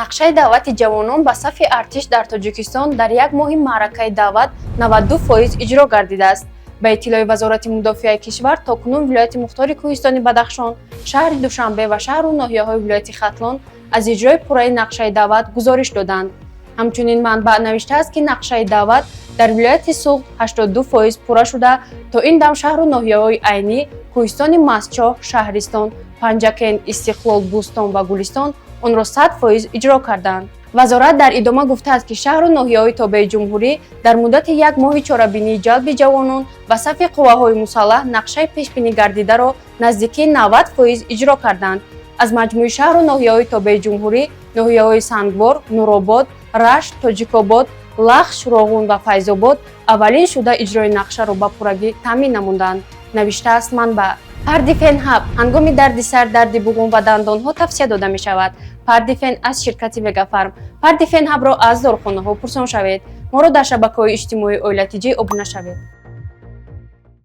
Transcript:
нақшаи даъвати ҷавонон ба сафи артиш дар Тоҷикистон дар як моҳи маъракаи даъват 92% иҷро гардидааст. ба иттилои вазорати мудофиаи кишвар, токунун вилояти мухтори Кӯҳистони Бадахшон, шаҳри Душанбе ва шаҳру ноҳияҳои вилояти Хатлон аз иҷрои пурраи нақшаи даъват гузориш доданд. ҳамчунин манбаъ навиштааст, ки нақшаи даъват дар вилояти Суғд 82% пурра шуда, то ин дам шаҳру ноҳияҳои Айнӣ, Кӯҳистони Мастчоҳ, Шаҳристон, Панҷакен, Истиқлол, Бӯстон ва Гулистон онро 100% иҷро карданд. вазорат дар идома гуфтааст, ки шаҳру ноҳияҳои тобеи ҷумҳурӣ дар муддати як моҳи чорабинии ҷалби ҷавонон ба сафи қувваҳои мусаллаҳ нақшаи пешбинигардидаро наздики 90% иҷро карданд. аз маҷмӯи шаҳру ноҳияҳои тобеи ҷумҳурӣ, ноҳияҳои Сангвор, Нуробод, Рашт, Тоҷикобод, Лахш, Роғун ва Файзобод аввалин шуда иҷрои нақшаро ба пуррагӣ таъмин намуданд, навиштааст манбаъ. Пардифен ҳаб ҳангоми дарди сар, дарди буғум ва дандонҳо тавсия дода мешавад. Пардифен аз ширкати Вегафарм. Пардифен ҳабро аз дорухонаҳо пурсон шавед. моро дар шабакаҳои иҷтимоии Оила TG обуна шавед.